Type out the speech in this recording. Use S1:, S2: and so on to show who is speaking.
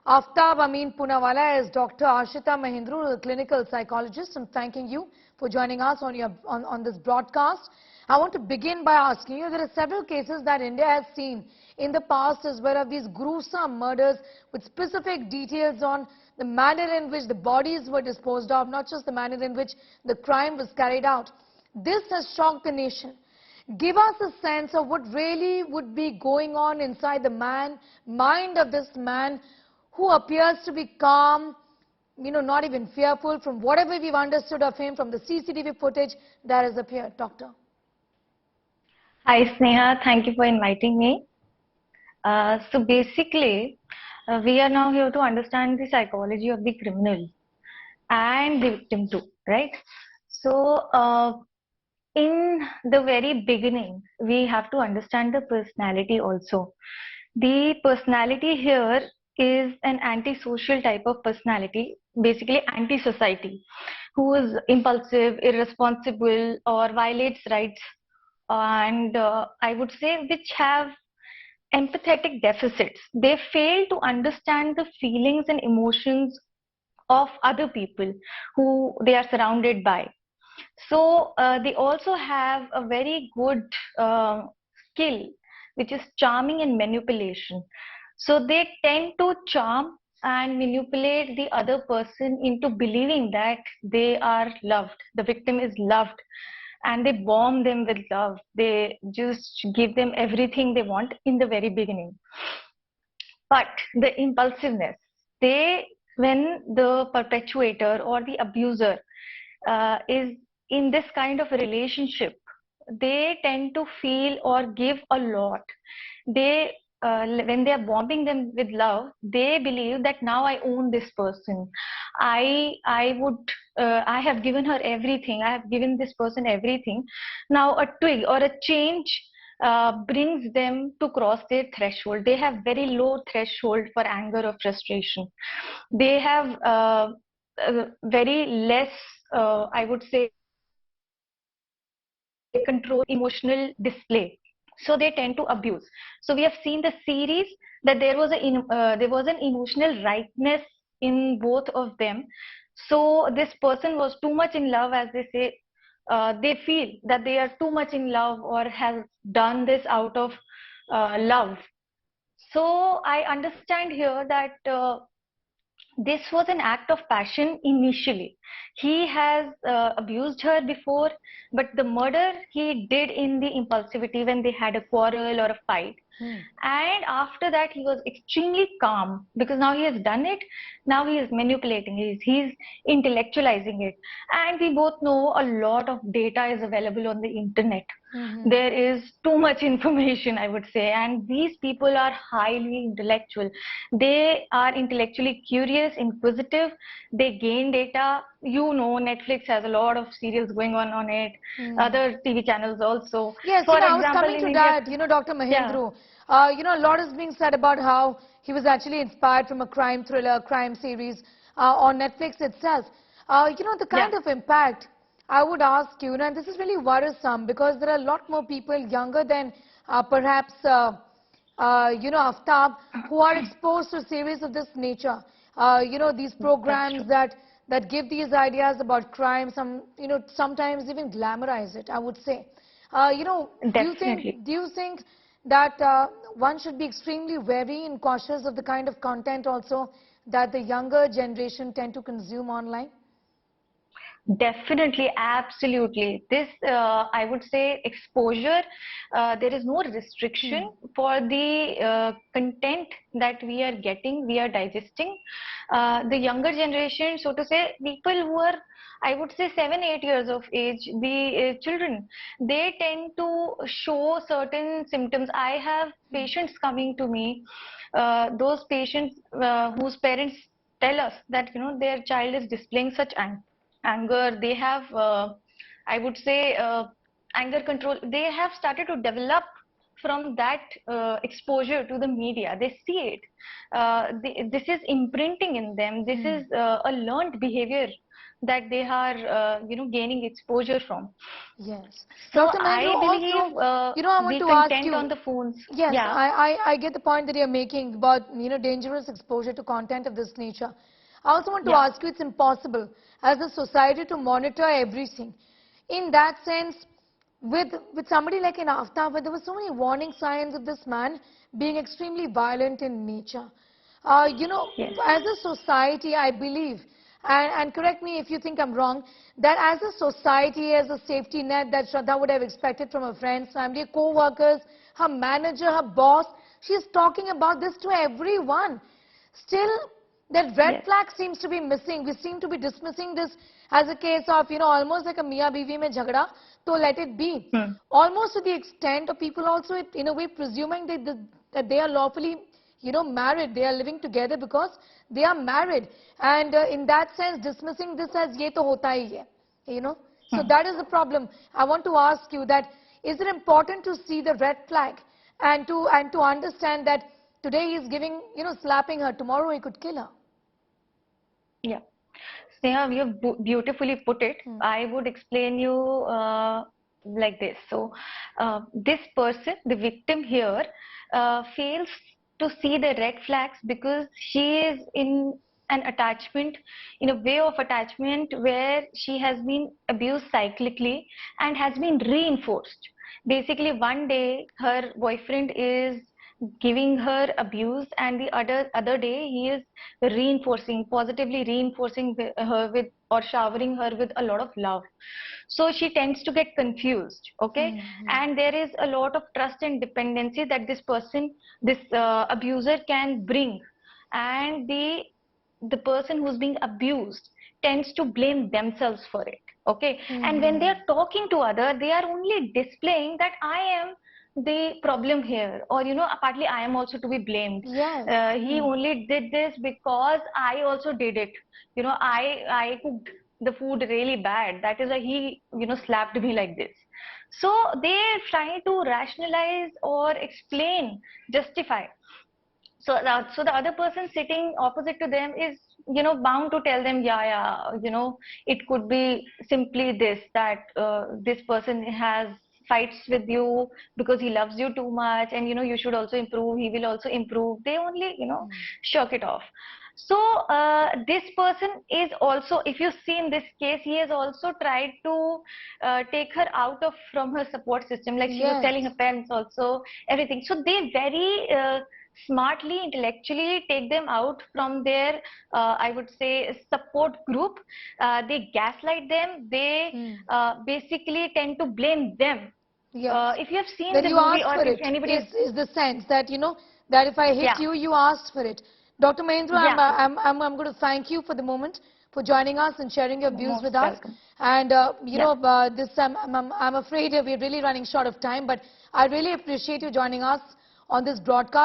S1: Aftab Ameen Poonawala is Dr. Ashita, Mahendru, the clinical psychologist. I'm thanking you for joining us on this broadcast. I want to begin by asking you, there are several cases that India has seen in the past as well of these gruesome murders with specific details on the manner in which the bodies were disposed of, not just the manner in which the crime was carried out. This has shocked the nation. Give us a sense of what really would be going on inside the mind of this man who appears to be calm, not even fearful from whatever we've understood of him from the CCTV footage that has appeared. Doctor.
S2: Hi Sneha, thank you for inviting me. So basically, we are now here to understand the psychology of the criminal and the victim too, right? So in the very beginning, we have to understand the personality also. The personality here is an antisocial type of personality, basically anti-society, who is impulsive, irresponsible, or violates rights, and I would say which have empathetic deficits. They fail to understand the feelings and emotions of other people who they are surrounded by. So they also have a very good skill, which is charming and manipulation. So they tend to charm and manipulate the other person into believing that they are loved, the victim is loved, and they bomb them with love. They just give them everything they want in the very beginning. But the impulsiveness, when the perpetuator or the abuser is in this kind of a relationship, they tend to feel or give a lot. They when they are bombing them with love, they believe that now I own this person. I have given her everything. I have given this person everything. Now a twig or a change brings them to cross their threshold. They have very low threshold for anger or frustration. They have very less, I would say, control emotional display, so they tend to abuse. So we have seen the series that there was an emotional rightness in both of them. So this person was too much in love, as they say. They feel that they are too much in love or has done this out of love. So I understand here that this was an act of passion initially. He has abused her before, but the murder he did in the impulsivity when they had a quarrel or a fight. And after that, he was extremely calm because now he has done it. Now he is manipulating. He's intellectualizing it. And we both know a lot of data is available on the internet. There is too much information, I would say, and these people are highly intellectual. They are intellectually curious, inquisitive. They gain data. Netflix has a lot of serials going on it. Other TV channels also.
S1: Yes,
S2: For
S1: I was
S2: example,
S1: coming to
S2: in
S1: that,
S2: India,
S1: Dr. Mahendru.
S2: yeah.
S1: A lot is being said about how he was actually inspired from a crime thriller, crime series on Netflix itself. The kind
S2: Yeah.
S1: of impact, I would ask you, and this is really worrisome because there are a lot more people younger than perhaps, Aftab, who are exposed to series of this nature. These programs that give these ideas about crime, sometimes even glamorize it, I would say.
S2: Definitely.
S1: Do you think that one should be extremely wary and cautious of the kind of content also that the younger generation tend to consume online?
S2: Definitely, absolutely. This, I would say, exposure, there is no restriction for the content that we are getting, we are digesting. The younger generation, so to say, people who are, I would say, 7, 8 years of age, the children, they tend to show certain symptoms. I have patients coming to me, those patients whose parents tell us that, their child is displaying such anger. They have, I would say, anger control. They have started to develop from that exposure to the media. They see it. This is imprinting in them. This is a learned behavior that they are, gaining exposure from.
S1: Yes.
S2: So
S1: Dr. Mahendru,
S2: I believe
S1: also, I want
S2: the
S1: to ask
S2: content
S1: you,
S2: on the phones.
S1: yes,
S2: Yeah,
S1: I get the point that you're making about, dangerous exposure to content of this nature. I also want to
S2: yeah,
S1: ask you, it's impossible as a society to monitor everything. In that sense, with somebody like in Aftab, where there were so many warning signs of this man being extremely violent in nature.
S2: yes,
S1: As a society, I believe, and correct me if you think I'm wrong, that as a society, as a safety net that Shraddha would have expected from her friends, family, co-workers, her manager, her boss, she's talking about this to everyone. Still, that red
S2: yes.
S1: flag seems to be missing. We seem to be dismissing this as a case of, almost like a Mia Biwi mein jhagda, so let it be.
S2: Hmm.
S1: Almost to the extent of people also, in a way, presuming that they are lawfully, married. They are living together because they are married. And in that sense, dismissing this as ye to hota hi hai, So
S2: Hmm.
S1: that is the problem. I want to ask you that, is it important to see the red flag and to understand that today he is giving, slapping her, tomorrow he could kill her?
S2: Yeah. Sneha, you have beautifully put it.
S1: Hmm.
S2: I would explain you like this. So, this person, the victim here, fails to see the red flags because she is in an attachment, in a way of attachment where she has been abused cyclically and has been reinforced. Basically, one day her boyfriend is giving her abuse, and the other day he is reinforcing, positively reinforcing her with, or showering her with a lot of love. So she tends to get confused, okay?
S1: Hmm.
S2: And there is a lot of trust and dependency that this person, this abuser can bring, and the person who's being abused tends to blame themselves for it, okay? And when they
S1: Hmm.
S2: are talking to other, they are only displaying that I am the problem here, or partly I am also to be blamed.
S1: Yes.
S2: He only did this because I also did it. I cooked the food really bad, that is why he slapped me like this. So they try to rationalize or explain, justify. So the other person sitting opposite to them is bound to tell them, yeah, yeah, it could be simply this, that this person has fights with you because he loves you too much, and you should also improve, he will also improve. They only shirk it off. So this person is also, if you see in this case, he has also tried to take her out of from her support system, like she was
S1: Yes.
S2: telling her parents also, everything. So they very smartly, intellectually take them out from their, I would say, support group. They gaslight them. They
S1: Hmm.
S2: basically tend to blame them.
S1: Yes.
S2: If you have seen
S1: That
S2: the
S1: you
S2: movie,
S1: asked
S2: or
S1: for
S2: if
S1: it
S2: anybody is,
S1: is the sense that, that if I hit
S2: yeah,
S1: you, you asked for it. Dr. Mahendru,
S2: yeah,
S1: I'm going to thank you for the moment, for joining us and sharing your views
S2: most
S1: with us.
S2: welcome.
S1: And,
S2: Yeah.
S1: this I'm afraid we're really running short of time, but I really appreciate you joining us on this broadcast.